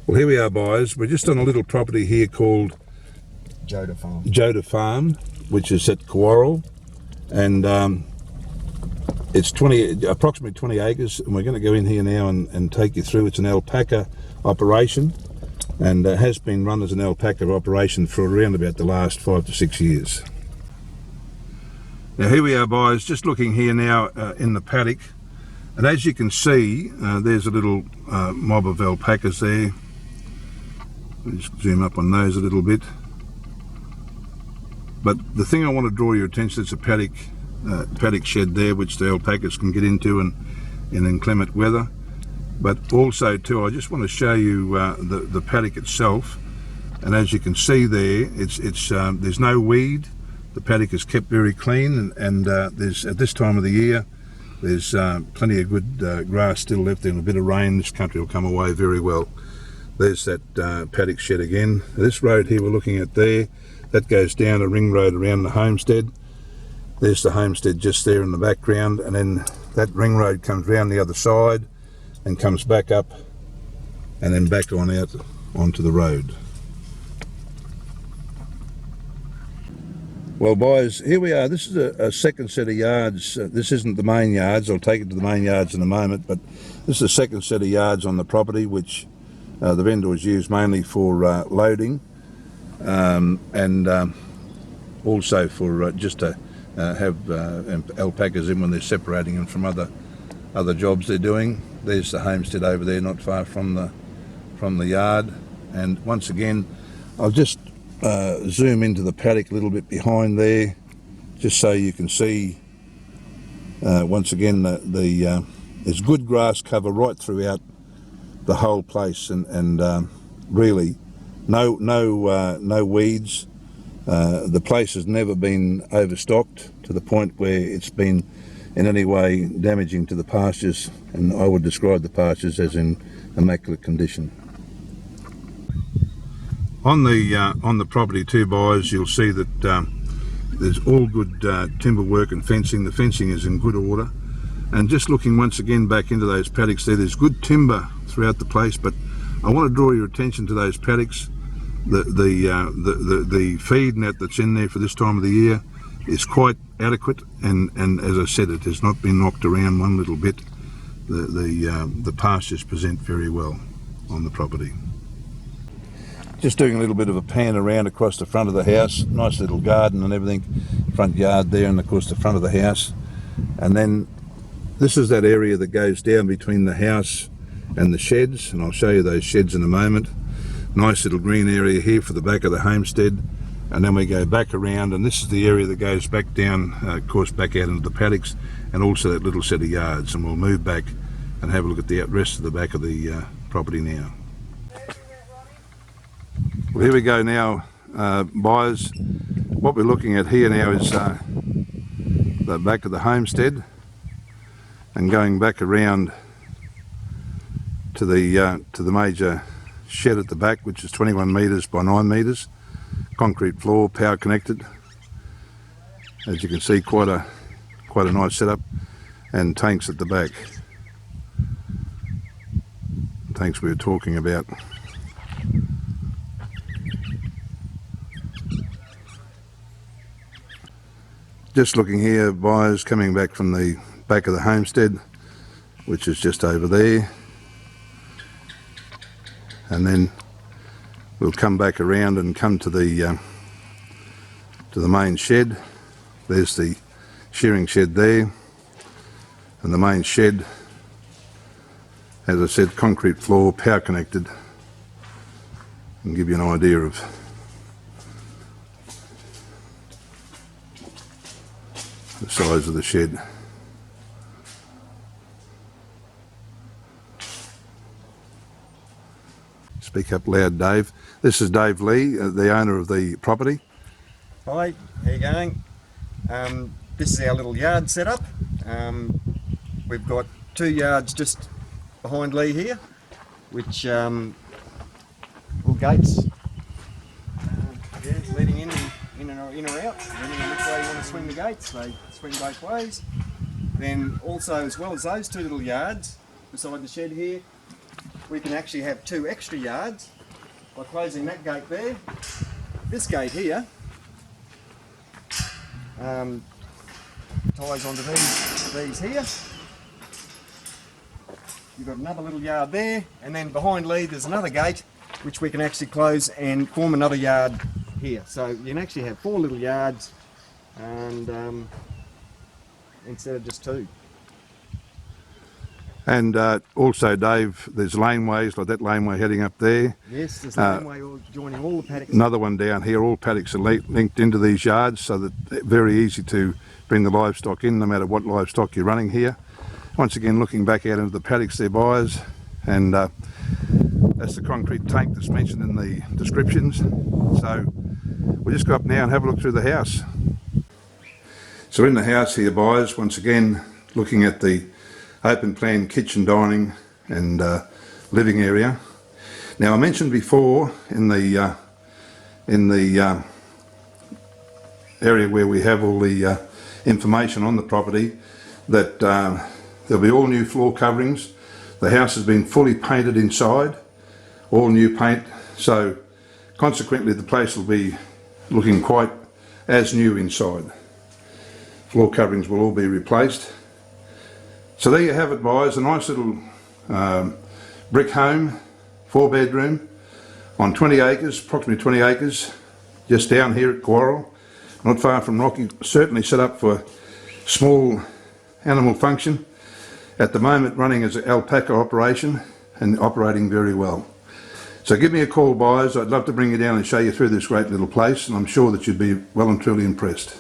Well, here we are, buyers. We're just on a little property here called JODA Farm, which is at Cawarral, and it's approximately 20 acres, and we're going to go in here now and take you through. It's an alpaca operation, and has been run as an alpaca operation for around about the last 5 to 6 years. Now here we are, buyers, just looking here now in the paddock, and as you can see, there's a little mob of alpacas there. Just zoom up on those a little bit. But the thing I want to draw your attention to is a paddock shed there, which the alpacas can get into in inclement weather. But also too, I just want to show you the paddock itself. And as you can see there, there's no weed. The paddock is kept very clean, and there's, at this time of the year, there's plenty of good grass still left there, and a bit of rain. This country will come away very well. There's that paddock shed again. This road here we're looking at there, that goes down a ring road around the homestead. There's the homestead just there in the background, and then that ring road comes round the other side and comes back up and then back on out onto the road. Well, boys, here we are. This is a second set of yards. This isn't the main yards. I'll take it to the main yards in a moment, but this is a second set of yards on the property, which the vendors use mainly for loading, and also for just to have alpacas in when they're separating them from other jobs they're doing. There's the homestead over there, not far from the yard. And once again, I'll just zoom into the paddock a little bit behind there, just so you can see once again there's good grass cover right throughout the whole place, and really no weeds. The place has never been overstocked to the point where it's been in any way damaging to the pastures, and I would describe the pastures as in immaculate condition. On the property too, buyers, you'll see that there's all good timber work and fencing. The fencing is in good order, and just looking once again back into those paddocks there's good timber throughout the place. But I want to draw your attention to those paddocks. The feed net that's in there for this time of the year is quite adequate, and as I said, it has not been knocked around one little bit. The pastures present very well on the property. Just doing a little bit of a pan around across the front of the house. Nice little garden and everything, front yard there, and of course the front of the house. And then this is that area that goes down between the house and the sheds, and I'll show you those sheds in a moment. Nice little green area here for the back of the homestead, and then we go back around, and this is the area that goes back down, of course, back out into the paddocks, and also that little set of yards. And we'll move back and have a look at the rest of the back of the property now. Well, here we go now, buyers. What we're looking at here now is the back of the homestead, and going back around to the major shed at the back, which is 21 metres by 9 metres, concrete floor, power connected. As you can see, quite a nice setup, and tanks at the back. Tanks we were talking about. Just looking here, buyers, coming back from the back of the homestead, which is just over there, and then we'll come back around and come to the main shed. There's the shearing shed there, and the main shed, as I said, concrete floor, power connected, and give you an idea of the size of the shed. Speak up loud, Dave. This is Dave Lee, the owner of the property. Hi, how you going? This is our little yard setup. We've got 2 yards just behind Lee here, which little gates leading in or out, depending on which way you want to swing the gates. They swing both ways. Then also, as well as those 2 little yards beside the shed here, we can actually have 2 extra yards by closing that gate there. This gate here ties onto these here. You've got another little yard there, and then behind Lee there's another gate which we can actually close and form another yard here. So you can actually have 4 little yards and instead of just 2. And also, Dave, there's laneways, like that laneway heading up there. Yes, there's a laneway joining all the paddocks. Another one down here. All paddocks are linked into these yards, so that they're very easy to bring the livestock in, no matter what livestock you're running here. Once again, looking back out into the paddocks there, buyers, and that's the concrete tank that's mentioned in the descriptions. So we'll just go up now and have a look through the house. So in the house here, buyers, once again looking at the open plan kitchen, dining and living area. Now I mentioned before in the area where we have all the information on the property that there'll be all new floor coverings. The house has been fully painted inside, all new paint, so consequently the place will be looking quite as new inside. Floor coverings will all be replaced. So there you have it, buyers, a nice little brick home, 4-bedroom on 20 acres, approximately 20 acres, just down here at Cawarral, not far from Rocky, certainly set up for small animal function. At the moment running as an alpaca operation and operating very well. So give me a call, buyers, I'd love to bring you down and show you through this great little place, and I'm sure that you'd be well and truly impressed.